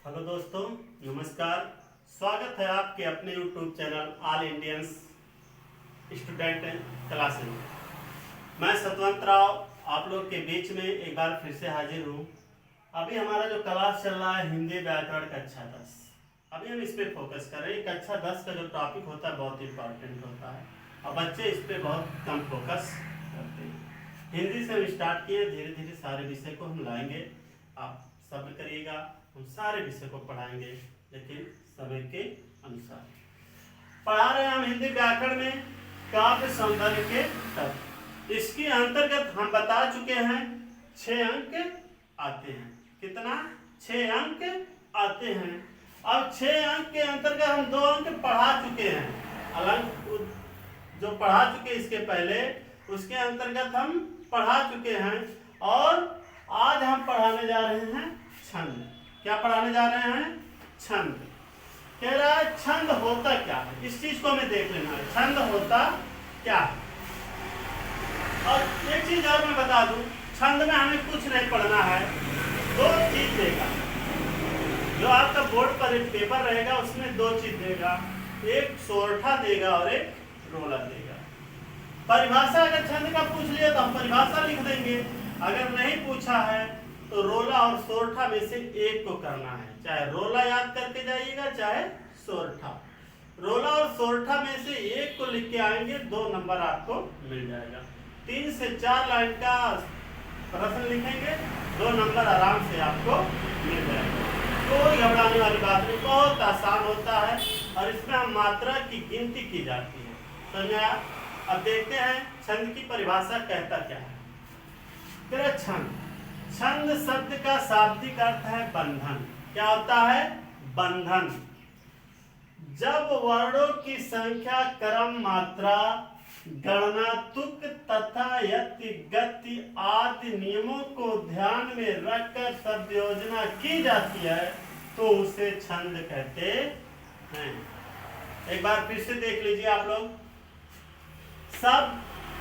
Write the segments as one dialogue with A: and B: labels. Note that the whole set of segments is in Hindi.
A: हेलो दोस्तों, नमस्कार। स्वागत है आपके अपने YouTube channel all Indians student classes में। मैं सतवंत राव आप लोग के बीच में एक बार फिर से हाजिर हूँ। अभी हमारा जो क्लास चल रहा है हिंदी व्याकरण कक्षा 10, अभी हम इस पे फोकस कर रहे हैं। कक्षा 10 का जो टॉपिक होता है बहुत इंपॉर्टेंट होता है और बच्चे इस पे बहुत कम फोकस करते हैं। हिंदी से हम स्टार्ट किए, धीरे धीरे सारे विषय को हम लाएंगे। आप सब्र करिएगा, हम सारे विषय को पढ़ाएंगे लेकिन समय के अनुसार। पढ़ा रहे हैं हम हिंदी व्याकरण में काव्य सौंदर्य के तत्व। इसके अंतर्गत हम बता चुके हैं 6 अंक आते हैं। कितना? 6 अंक आते हैं। अब 6 अंक के अंतर्गत हम 2 अंक पढ़ा चुके हैं। अलग जो पढ़ा चुके इसके पहले, उसके अंतर्गत हम पढ़ा चुके हैं। और आज हम पढ़ाने जा रहे हैं छंद। क्या पढ़ाने जा रहे हैं? छंद। कह रहा है छंद होता क्या है, इस चीज को हमें देख लेना है। छंद होता क्या है? और एक चीज और मैं बता दूं, छंद में हमें कुछ नहीं पढ़ना है। 2 चीज देगा। जो आपका बोर्ड पर एक पेपर रहेगा उसमें 2 चीज देगा, एक सोरठा देगा और एक रोला देगा। परिभाषा अगर छंद का पूछ लिया तो हम परिभाषा लिख देंगे। अगर नहीं पूछा है तो रोला और सोरठा में से एक को करना है। चाहे रोला याद करके जाइएगा चाहे सोरठा। रोला और सोरठा में से एक को लिख के आएंगे, 2 नंबर आपको मिल जाएगा। 3 से 4 लाइन का प्रश्न लिखेंगे, 2 नंबर आराम से आपको मिल जाएगा। कोई घबराने वाली बात नहीं, बहुत आसान होता है और इसमें हम मात्रा की गिनती की जाती है। समझा? अब देखते हैं छंद की परिभाषा कहता क्या है। तेरा छंद, छंद शब्द का शाब्दिक अर्थ है बंधन। क्या होता है? बंधन। जब वर्णों की संख्या, क्रम, मात्रा, गणना, तुक तथा यति, गति आदि नियमों को ध्यान में रखकर शब्द योजना की जाती है तो उसे छंद कहते हैं। एक बार फिर से देख लीजिए आप लोग। सब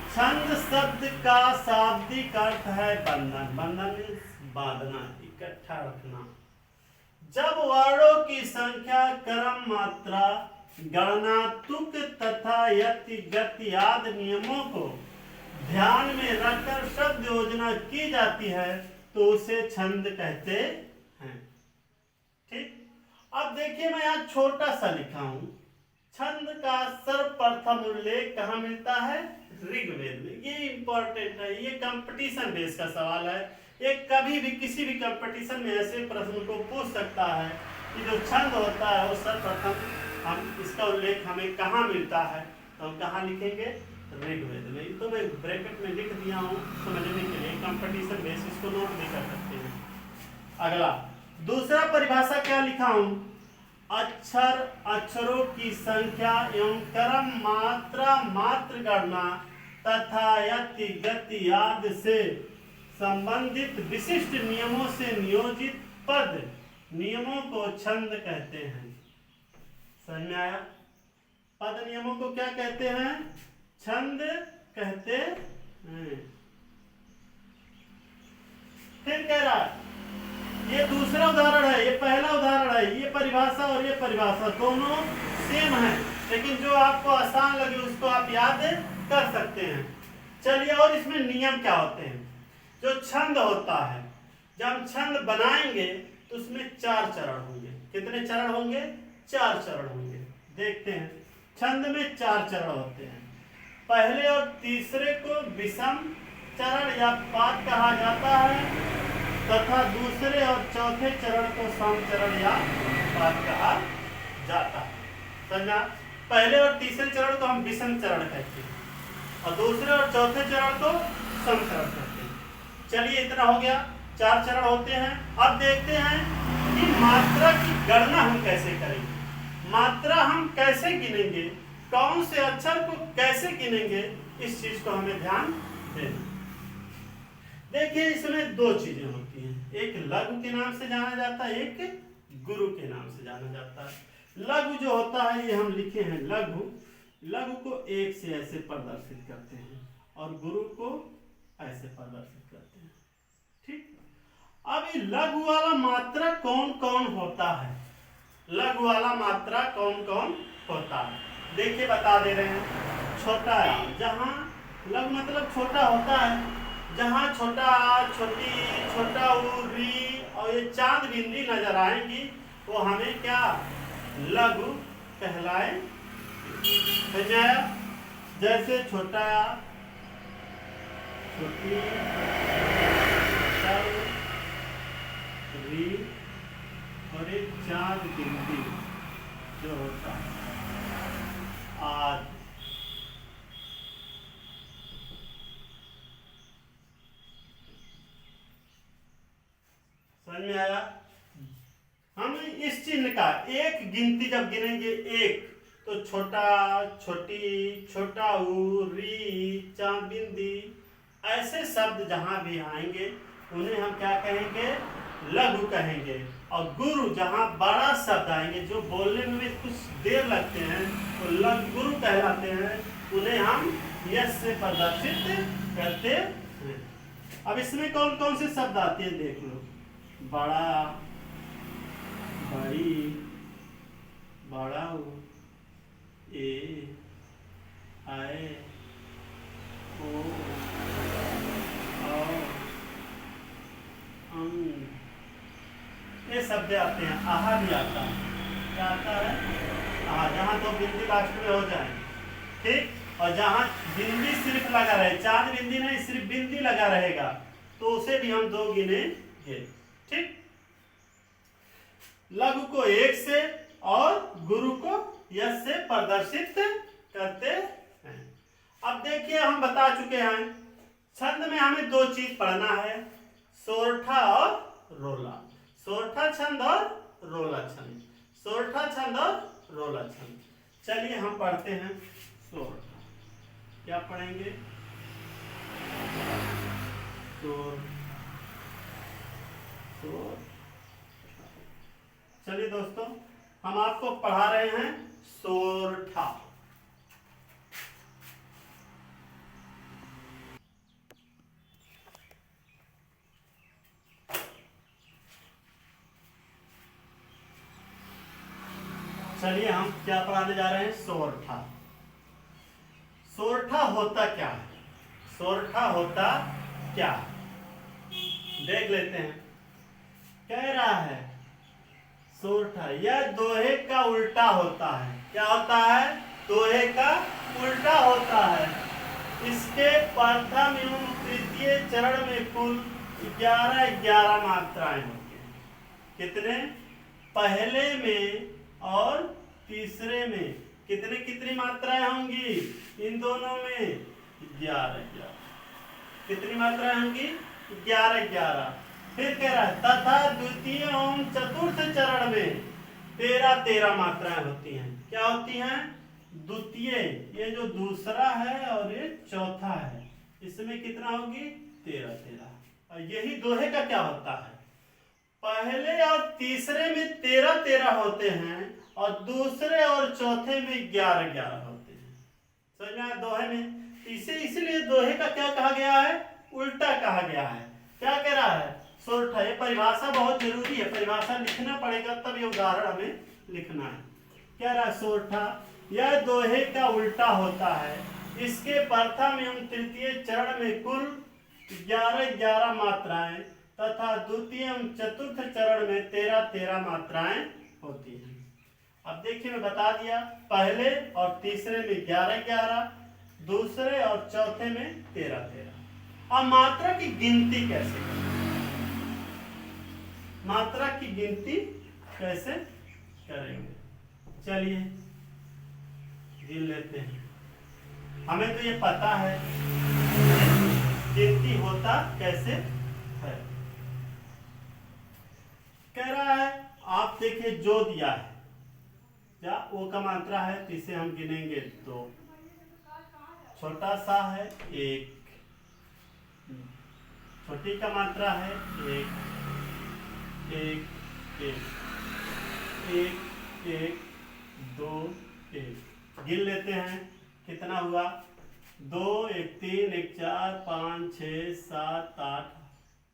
A: छंद शब्द का शाब्दिक अर्थ है बंधन। बंधन मीन्स बांधना, इकट्ठा रखना। जब वर्णों की संख्या, क्रम, मात्रा, गणना, तुक तथा यति, गति आदि नियमों को ध्यान में रखकर शब्द योजना की जाती है तो उसे छंद कहते हैं। ठीक। अब देखिए मैं यहाँ छोटा सा लिखा हूं। छंद का सर्वप्रथम उल्लेख कहाँ मिलता है? ऋग्वेद में। ये इंपॉर्टेंट है, ये कंपटीशन बेस का सवाल है। ये कभी भी किसी भी कंपटीशन में ऐसे प्रश्न को पूछ सकता है कि जो छंद होता है वो सर्वप्रथम हम इसका उल्लेख हमें कहाँ मिलता है, तो हम कहाँ लिखेंगे? ऋग्वेद में। तो मैं ब्रैकेट में लिख दिया हूँ समझने के लिए, कंपटीशन बेस, इसको नोट भी कर सकते हैं। अगला दूसरा परिभाषा क्या लिखा हूँ? अक्षर, अक्षरों की संख्या एवं क्रम, मात्रा, मात्र गणना तथा यति, गति आदि से संबंधित विशिष्ट नियमों से नियोजित पद नियमों को छंद कहते हैं। समझ में आया? पद नियमों को क्या कहते हैं? छंद कहते हैं। फिर कह रहा है, ये दूसरा उदाहरण है, ये पहला उदाहरण है। ये परिभाषा और ये परिभाषा दोनों सेम है, लेकिन जो आपको आसान लगे उसको आप याद कर सकते हैं। चलिए, और इसमें नियम क्या होते हैं? जो छंद होता है, जब हम छंद बनाएंगे तो उसमें 4 चरण होंगे। कितने चरण होंगे? 4 चरण होंगे। देखते हैं। छंद में 4 चरण होते हैं। पहले और तीसरे को विषम चरण या पाद कहा जाता है तथा दूसरे और चौथे चरण को सम चरण या पाद कहा जाता है। समझा? पहले और तीसरे चरण को हम विषम चरण कहते हैं और दूसरे और चौथे चरण को सम चरण कहते हैं। चलिए, इतना हो गया। 4 चरण होते हैं। अब देखते हैं कि मात्रा की गणना हम कैसे करेंगे, मात्रा हम कैसे गिनेंगे, कौन से अक्षर को कैसे गिनेंगे, इस चीज को हमें ध्यान देना। देखिए, इसमें 2 चीजें होती हैं। एक लघु के नाम से जाना जाता है, एक गुरु के नाम से जाना जाता है। लघु जो होता है, ये हम लिखे हैं लघु। लघु को 1 से ऐसे प्रदर्शित करते हैं और गुरु को ऐसे प्रदर्शित करते हैं। ठीक। अब ये लघु वाला मात्रा कौन कौन होता है, लघु वाला मात्रा कौन कौन होता है, देखिए बता दे रहे हैं। छोटा आ, जहाँ लघु मतलब छोटा होता है, जहाँ छोटा आ, छोटी, छोटा ऊ, री और ये चांद बिंदी नजर आएंगी वो हमें क्या लघु कहलाए। समझ में आया? जैसे छोटा आ, छोटी, छोटा ऊ, री और एक चांद बिंदी जो होता है आज। समझ में आया? हम इस चिन्ह का एक गिनती जब गिनेंगे एक, तो छोटा, छोटी, छोटा ऊ, री, चांद बिंदी ऐसे शब्द जहां भी आएंगे उन्हें हम क्या कहेंगे, लघु कहेंगे। और गुरु जहां बड़ा शब्द आएंगे जो बोलने में कुछ देर लगते हैं तो लघु गुरु कहलाते हैं, उन्हें हम यश से प्रदर्शित करते हैं। अब इसमें कौन कौन से शब्द आते हैं देख लो। बड़ा, बड़ी, बड़ा, ए, आए, ओ, ये शब्द आते हैं। आहा भी आता है, क्या आता है, आहा, जहाँ दो बिंदी लास्ट में हो जाए, ठीक। और जहाँ बिंदी सिर्फ लगा रहे, चांद बिंदी नहीं सिर्फ बिंदी लगा रहेगा, तो उसे भी हम दो गिनेंगे, ठीक। लघु को एक से और गुरु को यश से प्रदर्शित करते हैं। अब देखिए हम बता चुके हैं छंद में हमें दो चीज पढ़ना है, सोरठा और रोला। सोरठा छंद और रोला छंद, सोरठा छंद और रोला छंद। चलिए हम पढ़ते हैं सोरठा। क्या पढ़ेंगे, सोर, सोर। चलिए दोस्तों हम आपको पढ़ा रहे हैं सोरठा। चलिए हम क्या पढ़ाने जा रहे हैं, सोरठा। सोरठा होता क्या है, सोरठा होता क्या है देख लेते हैं। कह रहा है सोरठा यह दोहे का उल्टा होता है। क्या होता है, दोहे का उल्टा होता है। इसके प्रथम एवं तृतीय चरण में कुल 11 मात्राएं होती हैं। कितने, पहले में और तीसरे में कितने कितनी मात्राएं होंगी, इन दोनों में 11। कितनी मात्राएं होंगी, 11। फिर कह रहा है तथा द्वितीय एवं चतुर्थ चरण में 13 मात्राएं होती हैं। क्या होती हैं, द्वितीय, ये जो दूसरा है और ये चौथा है, इसमें कितना होगी, 13। और यही दोहे का क्या होता है, पहले और तीसरे में 13 होते हैं और दूसरे और चौथे में 11 होते हैं। समझ में, दोहे में इसे इसलिए दोहे का क्या कहा गया है, उल्टा कहा गया है। क्या कह रहा है, सोरठा, ये परिभाषा बहुत जरूरी है, परिभाषा लिखना पड़ेगा तब ये उदाहरण हमें लिखना है। क्या रहा, सोरठा यह दोहे का उल्टा होता है। इसके प्रथम एवं तृतीय चरण में कुल 11 मात्राएं तथा द्वितीय एवं चतुर्थ चरण में 13 मात्राएं होती हैं। अब देखिए मैं बता दिया, पहले और तीसरे में 11, दूसरे और चौथे में 13। अब मात्रा की गिनती कैसे करें, मात्रा की गिनती कैसे करेंगे, चलिए गिन लेते हैं। हमें तो ये पता है गिनती होता कैसे है। कह रहा है आप देखिए जो दिया है, क्या ओ का मात्रा है तो इसे हम गिनेंगे 2, छोटा सा है 1, छोटी का मात्रा है 1, 2, 1। गिन लेते हैं कितना हुआ, 2, 1, 3, 1, 4, 5, 6, 7, 8,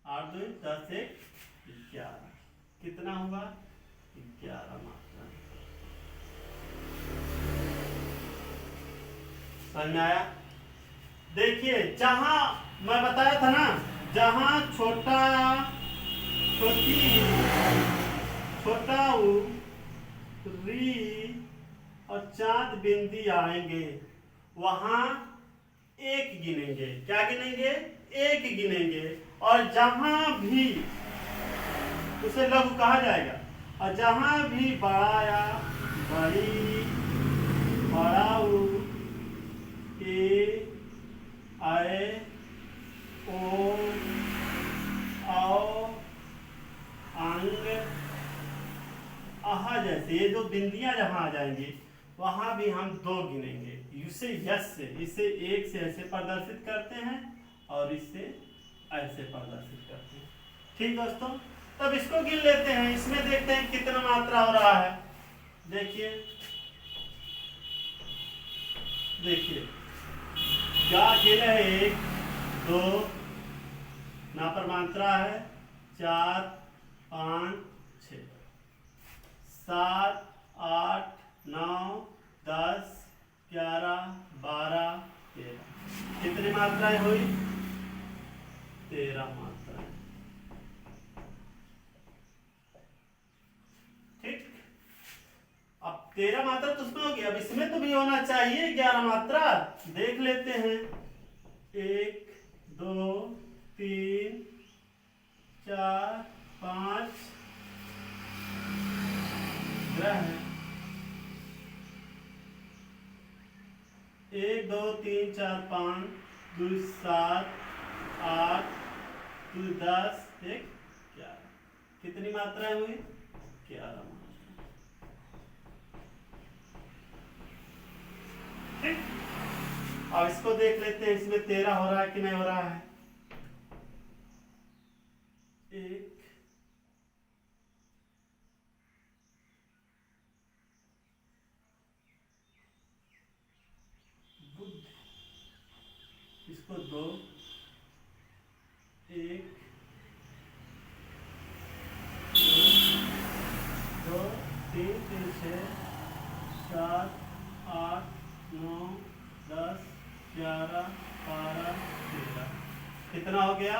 A: 8 2 10 1 11। कितना हुआ? 11 मात्रा। समझ में आया? देखिए जहां मैं बताया था ना, जहां छोटा ऊ री और चांद बिंदी आएंगे वहां एक गिनेंगे। क्या गिनेंगे? एक गिनेंगे। और जहां भी उसे लघु कहा जाएगा। और जहां भी बड़ा या बड़ी, बड़ा ऊ, ए, आए, ओ, औ, अंग, आहा जैसे ये जो बिंदियां जहां आ जाएंगी वहां भी हम 2 गिनेंगे। इसे यस से, इसे 1 से ऐसे प्रदर्शित करते हैं और इससे ऐसे प्रदर्शित करते हैं। ठीक दोस्तों, तब इसको गिन लेते हैं। इसमें देखते हैं कितना मात्रा हो रहा है। देखिए गा गिने है 1 2, ना पर मात्रा है 4 5 6 7 8 9 10 11 12 13। कितनी मात्राएं हुई? 13 मात्राएं। ठीक, अब 13 मात्रा तो उसमें हो गया। अब इसमें तो भी होना चाहिए 11 मात्रा। देख लेते हैं। 1 2 3 4 5 ग्रह है। 1 2 3 4 5 2 7 8 2 10 1 11। कितनी मात्राएं हुई? 11 मात्रा। ठीक, अब इसको देख लेते हैं इसमें 13 हो रहा है कि नहीं हो रहा है। 1 इसको 2 1 2 3 3 6 7 8 9 10 11 12 13। कितना हो गया?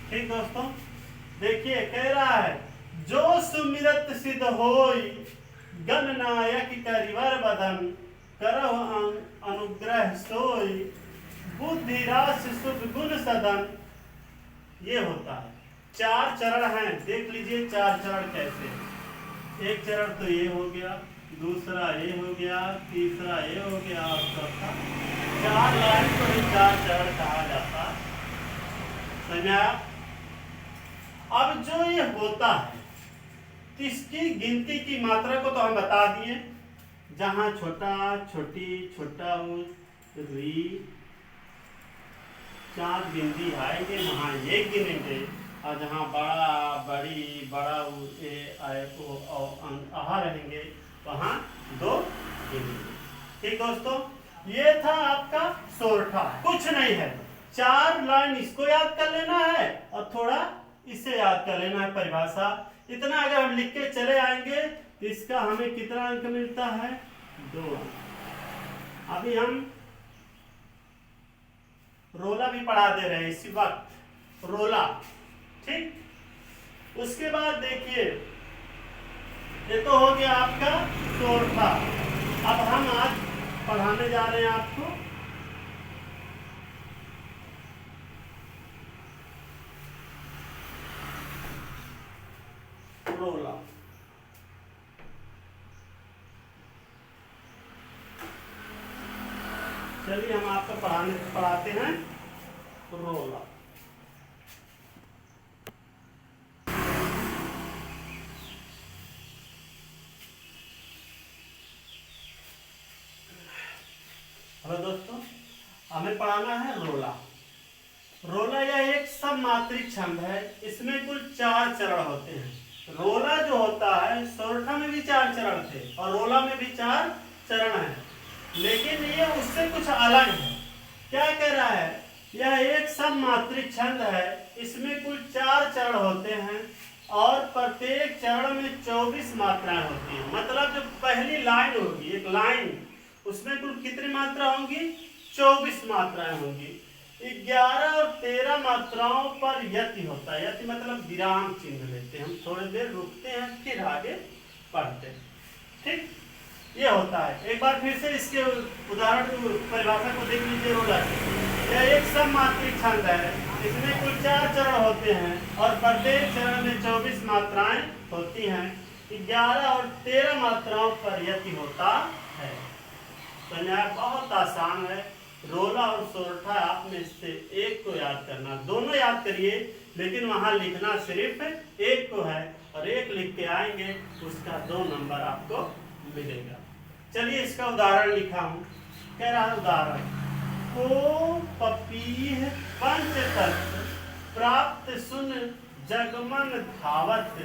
A: ठीक दोस्तों, देखिए कह रहा है जो सुमिरत सिद्ध होई गणनायक करिवर बदन करह अनुग्रह सोई बुद्धि रास सुख गुण सदन। ये होता है। 4 चरण हैं। देख लीजिए 4 चरण कैसे। एक चरण तो ये हो गया, दूसरा ये हो गया, तीसरा ये हो गया और चौथा। 4 लाइन को ही 4 चरण कहा जाता है। समझा? अब जो ये होता है इसकी गिनती की मात्रा को तो हम बता दिए। जहां छोटा छोटी, छोटा री, चांद बिंदी आएंगे वहां एक गिनेंगे। और जहां बड़ा बड़ी, बड़ा ए आए ओ और आहा रहेंगे वहां 2 गिनेंगे। ठीक दोस्तों, ये था आपका सोरठा। कुछ नहीं है, 4 लाइन इसको याद कर लेना है और थोड़ा इसे याद कर लेना है परिभाषा। इतना अगर हम लिख के चले आएंगे तो इसका हमें कितना अंक मिलता है? 2 अंक। अभी हम रोला भी पढ़ा दे रहे हैं इसी वक्त, रोला। ठीक, उसके बाद देखिए ये तो हो गया आपका सोरठा। अब हम आज पढ़ाने जा रहे हैं आपको रोला। चलिए हम आपको पढ़ाते हैं रोला। हेलो दोस्तों, हमें पढ़ाना है रोला। रोला यह एक सममात्रिक छंद है। इसमें कुल 4 चरण होते हैं। रोला जो होता है सोरठा में भी 4 चरण थे और रोला में भी 4 चरण है, लेकिन ये उससे कुछ अलग है। क्या कह रहा है, यह एक सममात्रिक छंद है, इसमें कुल 4 चरण होते हैं और प्रत्येक चरण में 24 मात्राएं होती हैं। मतलब जो पहली लाइन होगी, एक लाइन, उसमें कुल कितनी मात्रा होंगी, 24 मात्राएं होंगी। 11 और 13 मात्राओं पर यति होता है। यति मतलब विराम चिन्ह लेते हैं, हम थोड़ी देर रुकते हैं फिर आगे पढ़ते हैं। ठीक, ये होता है। एक बार फिर से इसके उदाहरण परिभाषा को देख लीजिए। रोलर, यह एक सममात्रिक छंद है, इसमें कुल 4 चरण होते हैं और प्रत्येक चरण में 24 मात्राएं होती हैं। 11 और 13 मात्राओं पर यति होता है। तो यह बहुत आसान है। रोला और सोरठा आप में से एक को याद करना, दोनों याद करिए, लेकिन वहां लिखना सिर्फ एक को है और एक लिख के आएंगे, उसका 2 नंबर आपको मिलेगा। चलिए इसका उदाहरण लिखा हूं। कह रहा है उदाहरण, को पपीह पंचतत्व प्राप्त सुन जगमन धावत,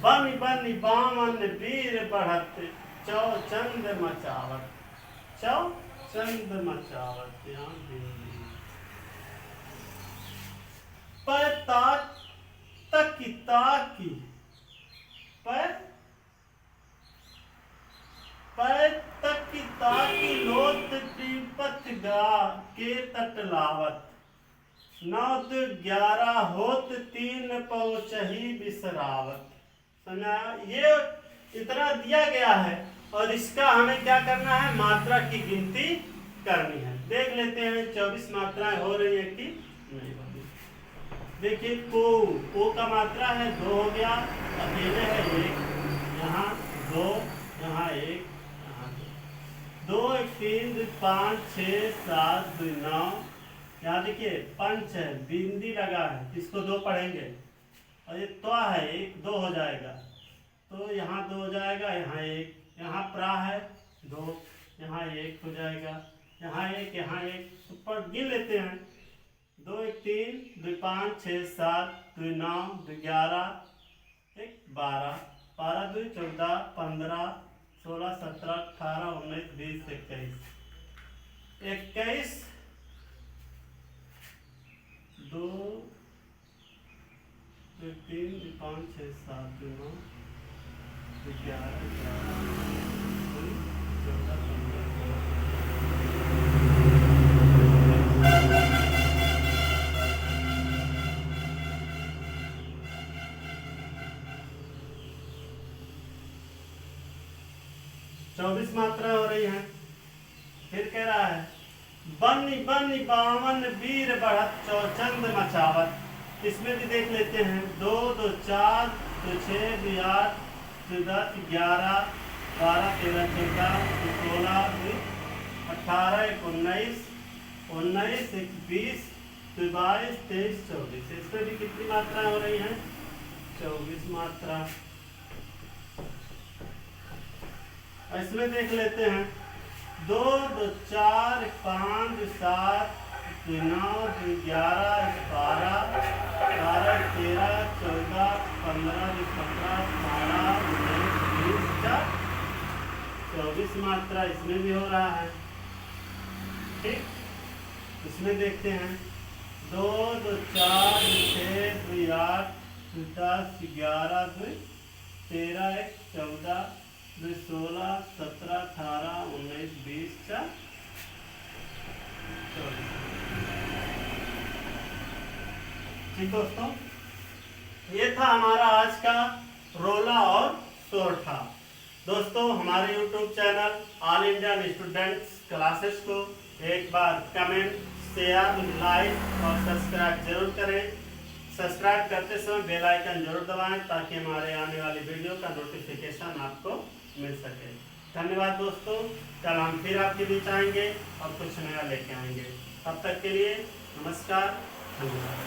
A: बन बन बामन वीर बढ़त, चौचंद मचावत। चौचंद मचावत, लोत त्रिपथ गा के तट लावत, 9 11 होत 3 पहुंचही बिसरावत। समझा? ये इतना दिया गया है और इसका हमें क्या करना है, मात्रा की गिनती करनी है। देख लेते हैं 24 मात्राएं हो रही है कि नहीं हो रही। देखिए को का मात्रा है 2 हो गया, अकेले है 1, यहाँ 2, यहाँ 1, यहाँ 2, 1 3 5 6 7 2 9। यहाँ देखिए पंच है, बिंदी लगा है, इसको 2 पढ़ेंगे और ये त्वा है 1, 2 हो जाएगा, तो यहाँ 2 हो जाएगा, यहाँ 1, यहाँ प्रा है 2, यहाँ 1 हो जाएगा, यहाँ 1, यहाँ 1। ऊपर गिन लेते हैं, 2 1 3 2 5 6 7 2 9 2 11 1 12, 12 2 14 15 16 17 18 19 20 21 21 2 3 5 6 7 2 9 11 24 मात्रा हो रही है। फिर कह रहा है, बन्नी बन्नी बावन वीर बढ़त, चौचंद मचावत। इसमें भी देख लेते हैं, 2 2 4 2 6 2 8 2 10 11 12 13 14 16 18 19 19 20 22 23 24। इसमें भी कितनी मात्रा हो रही है, 24 मात्रा। इसमें देख लेते हैं, 2 2 4 5 7 2 9 2 11 12 13 14 15 17 18 19 20 24 मात्रा इसमें भी हो रहा है। ठीक, इसमें देखते हैं, 2 2 4 6 2 8 10 11 2 13 1 14 2 16 17 18 19 20 24। ठीक दोस्तों, ये था हमारा आज का रोला और सोरठा। दोस्तों हमारे YouTube channel all Indian students classes को एक बार कमेंट, शेयर, लाइक और सब्सक्राइब जरूर करें। सब्सक्राइब करते समय बेल आइकन जरूर दबाएं ताकि हमारे आने वाली वीडियो का नोटिफिकेशन आपको मिल सके। धन्यवाद दोस्तों, कल हम फिर आपके बीच आएंगे और कुछ नया लेके आएंगे। तब तक के लिए नमस्कार, धन्यवाद।